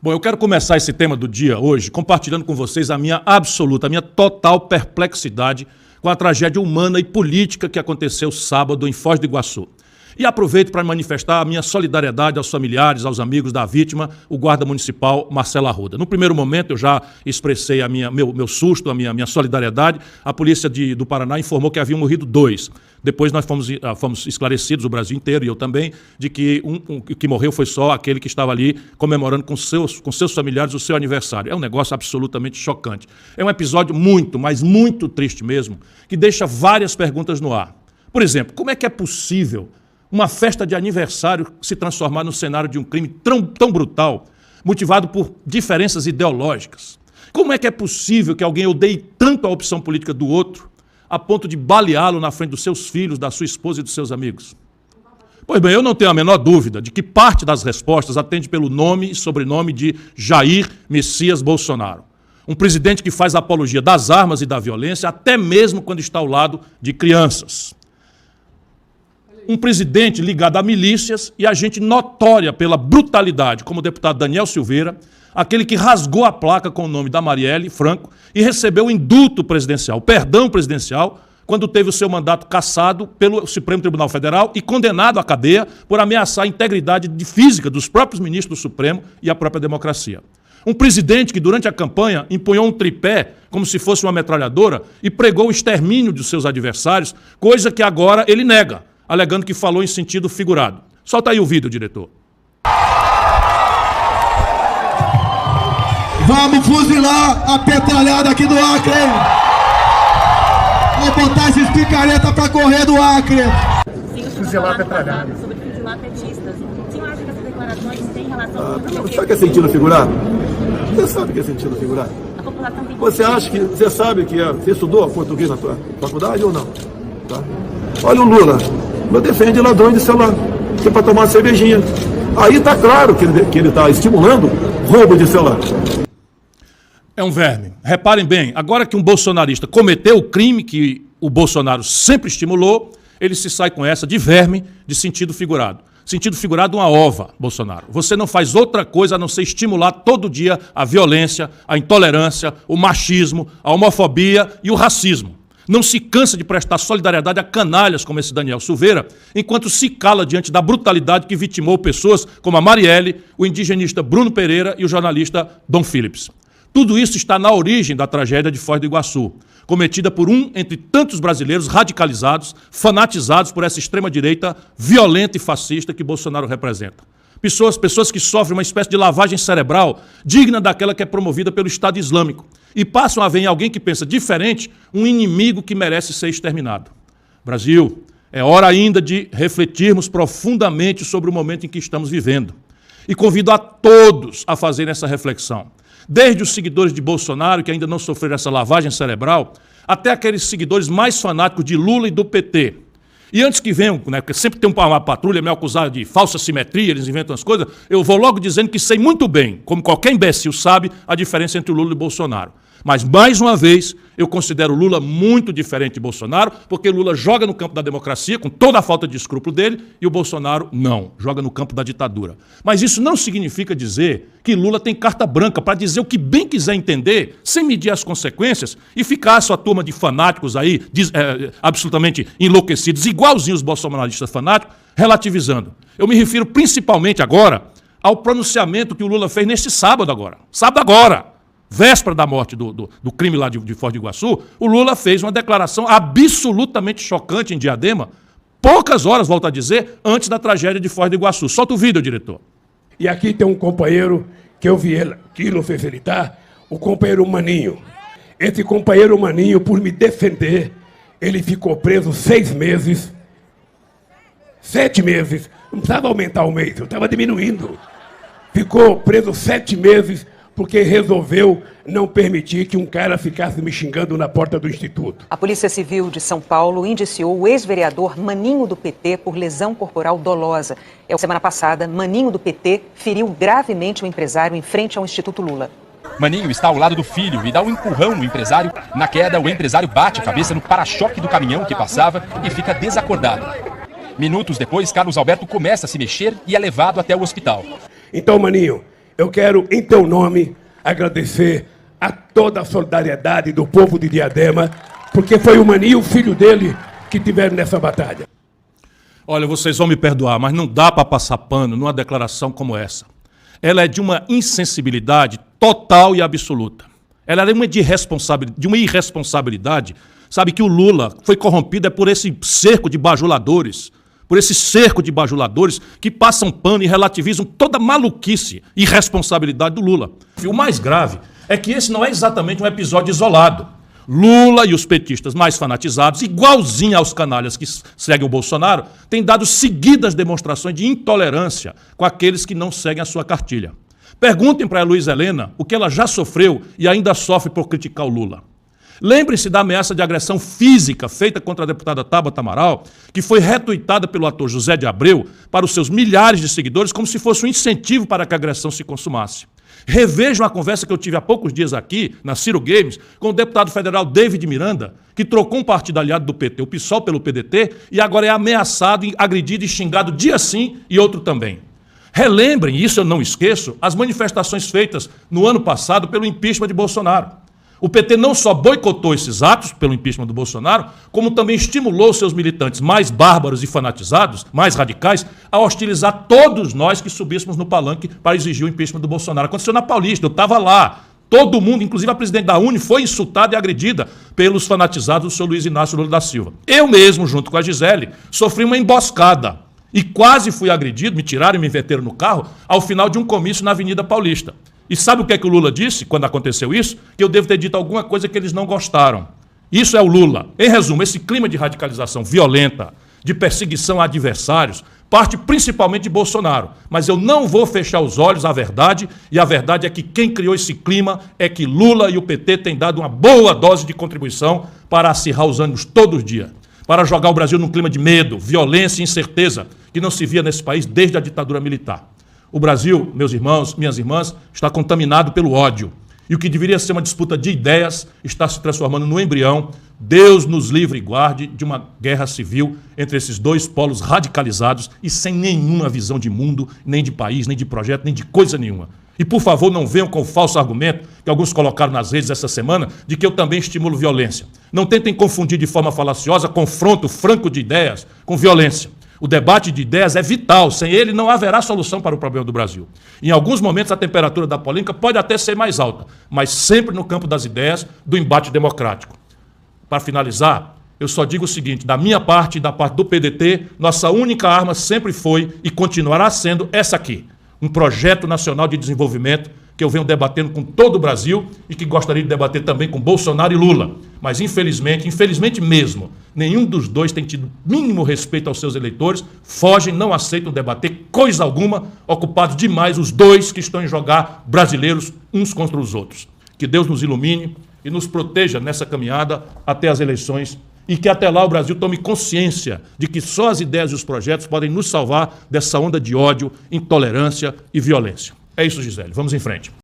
Bom, eu quero começar esse tema do dia hoje compartilhando com vocês a minha absoluta, a minha total perplexidade com a tragédia humana e política que aconteceu sábado em Foz do Iguaçu. E aproveito para manifestar a minha solidariedade aos familiares, aos amigos da vítima, o guarda municipal Marcelo Arruda. No primeiro momento eu já expressei meu susto, a minha solidariedade. A polícia do Paraná informou que haviam morrido 2. Depois nós fomos esclarecidos, o Brasil inteiro e eu também, de que o que morreu foi só aquele que estava ali comemorando com seus familiares o seu aniversário. É um negócio absolutamente chocante. É um episódio muito, mas muito triste mesmo, que deixa várias perguntas no ar. Por exemplo, como é que é possível uma festa de aniversário se transformar no cenário de um crime tão brutal, motivado por diferenças ideológicas? Como é que é possível que alguém odeie tanto a opção política do outro, a ponto de baleá-lo na frente dos seus filhos, da sua esposa e dos seus amigos? Pois bem, eu não tenho a menor dúvida de que parte das respostas atende pelo nome e sobrenome de Jair Messias Bolsonaro. Um presidente que faz apologia das armas e da violência, até mesmo quando está ao lado de crianças. Um presidente ligado a milícias e agente notória pela brutalidade, como o deputado Daniel Silveira, aquele que rasgou a placa com o nome da Marielle Franco e recebeu o indulto presidencial, o perdão presidencial, quando teve o seu mandato cassado pelo Supremo Tribunal Federal e condenado à cadeia por ameaçar a integridade física dos próprios ministros do Supremo e a própria democracia. Um presidente que, durante a campanha, empunhou um tripé como se fosse uma metralhadora e pregou o extermínio de seus adversários, coisa que agora ele nega, alegando que falou em sentido figurado. Solta aí o vídeo, diretor. Vamos fuzilar a petralhada aqui do Acre, hein? Vou botar esses picareta pra correr do Acre. Fuzilar a petralhada. Sobre fuzilar petistas. O senhor acha que essas declarações têm relação com o Você sabe que é sentido figurado? Você sabe que é sentido figurado? A população tem... Você sabe que você estudou português na tua faculdade ou não? Tá? Olha o Lula. Não defende ladrões de celular, que é para tomar uma cervejinha. Aí está claro que ele está estimulando roubo de celular. É um verme. Reparem bem, agora que um bolsonarista cometeu o crime que o Bolsonaro sempre estimulou, ele se sai com essa de verme, de sentido figurado. Sentido figurado, uma ova, Bolsonaro. Você não faz outra coisa a não ser estimular todo dia a violência, a intolerância, o machismo, a homofobia e o racismo. Não se cansa de prestar solidariedade a canalhas como esse Daniel Silveira, enquanto se cala diante da brutalidade que vitimou pessoas como a Marielle, o indigenista Bruno Pereira e o jornalista Dom Phillips. Tudo isso está na origem da tragédia de Foz do Iguaçu, cometida por um entre tantos brasileiros radicalizados, fanatizados por essa extrema-direita violenta e fascista que Bolsonaro representa. Pessoas que sofrem uma espécie de lavagem cerebral digna daquela que é promovida pelo Estado Islâmico e passam a ver em alguém que pensa diferente um inimigo que merece ser exterminado. Brasil, é hora ainda de refletirmos profundamente sobre o momento em que estamos vivendo. E convido a todos a fazerem essa reflexão. Desde os seguidores de Bolsonaro, que ainda não sofreram essa lavagem cerebral, até aqueles seguidores mais fanáticos de Lula e do PT. E antes que venham, né, porque sempre tem uma patrulha me acusada de falsa simetria, eles inventam as coisas, eu vou logo dizendo que sei muito bem, como qualquer imbecil sabe, a diferença entre o Lula e o Bolsonaro. Mas, mais uma vez, eu considero Lula muito diferente de Bolsonaro, porque Lula joga no campo da democracia, com toda a falta de escrúpulo dele, e o Bolsonaro não, joga no campo da ditadura. Mas isso não significa dizer que Lula tem carta branca para dizer o que bem quiser entender, sem medir as consequências, e ficar a sua turma de fanáticos aí, absolutamente enlouquecidos, igualzinhos os bolsonaristas fanáticos, relativizando. Eu me refiro principalmente agora ao pronunciamento que o Lula fez neste sábado agora. Véspera da morte do crime lá de Foz do Iguaçu, o Lula fez uma declaração absolutamente chocante em Diadema, poucas horas, volto a dizer, antes da tragédia de Foz do Iguaçu. Solta o vídeo, diretor. E aqui tem um companheiro que eu vi ele, que não sei se ele está, o companheiro Maninho. Esse companheiro Maninho, por me defender, ele ficou preso 6 meses, 7 meses, não precisava aumentar o mês, eu estava diminuindo. Ficou preso 7 meses, porque resolveu não permitir que um cara ficasse me xingando na porta do Instituto. A Polícia Civil de São Paulo indiciou o ex-vereador Maninho do PT por lesão corporal dolosa. Semana passada, Maninho do PT feriu gravemente o empresário em frente ao Instituto Lula. Maninho está ao lado do filho e dá um empurrão no empresário. Na queda, o empresário bate a cabeça no para-choque do caminhão que passava e fica desacordado. Minutos depois, Carlos Alberto começa a se mexer e é levado até o hospital. Então, Maninho, eu quero, em teu nome, agradecer a toda a solidariedade do povo de Diadema, porque foi o Maninho, o filho dele, que tiveram nessa batalha. Olha, vocês vão me perdoar, mas não dá para passar pano numa declaração como essa. Ela é de uma insensibilidade total e absoluta. Ela é de uma irresponsabilidade. Sabe que o Lula foi corrompido por esse cerco de bajuladores, que passam pano e relativizam toda a maluquice e irresponsabilidade do Lula. E o mais grave é que esse não é exatamente um episódio isolado. Lula e os petistas mais fanatizados, igualzinho aos canalhas que seguem o Bolsonaro, têm dado seguidas demonstrações de intolerância com aqueles que não seguem a sua cartilha. Perguntem para a Luísa Helena o que ela já sofreu e ainda sofre por criticar o Lula. Lembrem-se da ameaça de agressão física feita contra a deputada Tabata Amaral, que foi retuitada pelo ator José de Abreu para os seus milhares de seguidores como se fosse um incentivo para que a agressão se consumasse. Revejam a conversa que eu tive há poucos dias aqui, na Ciro Games, com o deputado federal David Miranda, que trocou um partido aliado do PT, o PSOL, pelo PDT, e agora é ameaçado, agredido e xingado dia sim e outro também. Relembrem, isso eu não esqueço, as manifestações feitas no ano passado pelo impeachment de Bolsonaro. O PT não só boicotou esses atos pelo impeachment do Bolsonaro, como também estimulou seus militantes mais bárbaros e fanatizados, mais radicais, a hostilizar todos nós que subíssemos no palanque para exigir o impeachment do Bolsonaro. Aconteceu na Paulista, eu estava lá. Todo mundo, inclusive a presidente da UNE, foi insultada e agredida pelos fanatizados do senhor Luiz Inácio Lula da Silva. Eu mesmo, junto com a Gisele, sofri uma emboscada e quase fui agredido, me tiraram e me meteram no carro, ao final de um comício na Avenida Paulista. E sabe o que é que o Lula disse quando aconteceu isso? Que eu devo ter dito alguma coisa que eles não gostaram. Isso é o Lula. Em resumo, esse clima de radicalização violenta, de perseguição a adversários, parte principalmente de Bolsonaro. Mas eu não vou fechar os olhos à verdade, e a verdade é que quem criou esse clima é que Lula e o PT têm dado uma boa dose de contribuição para acirrar os ânimos todo dia, para jogar o Brasil num clima de medo, violência e incerteza que não se via nesse país desde a ditadura militar. O Brasil, meus irmãos, minhas irmãs, está contaminado pelo ódio. E o que deveria ser uma disputa de ideias está se transformando no embrião. Deus nos livre e guarde de uma guerra civil entre esses dois polos radicalizados e sem nenhuma visão de mundo, nem de país, nem de projeto, nem de coisa nenhuma. E, por favor, não venham com o falso argumento que alguns colocaram nas redes essa semana de que eu também estimulo violência. Não tentem confundir de forma falaciosa confronto franco de ideias com violência. O debate de ideias é vital, sem ele não haverá solução para o problema do Brasil. Em alguns momentos a temperatura da polêmica pode até ser mais alta, mas sempre no campo das ideias, do embate democrático. Para finalizar, eu só digo o seguinte, da minha parte e da parte do PDT, nossa única arma sempre foi e continuará sendo essa aqui, um projeto nacional de desenvolvimento que eu venho debatendo com todo o Brasil e que gostaria de debater também com Bolsonaro e Lula. Mas, infelizmente mesmo, nenhum dos dois tem tido mínimo respeito aos seus eleitores, fogem, não aceitam debater coisa alguma, ocupados demais os dois que estão em jogar brasileiros uns contra os outros. Que Deus nos ilumine e nos proteja nessa caminhada até as eleições e que até lá o Brasil tome consciência de que só as ideias e os projetos podem nos salvar dessa onda de ódio, intolerância e violência. É isso, Gisele. Vamos em frente.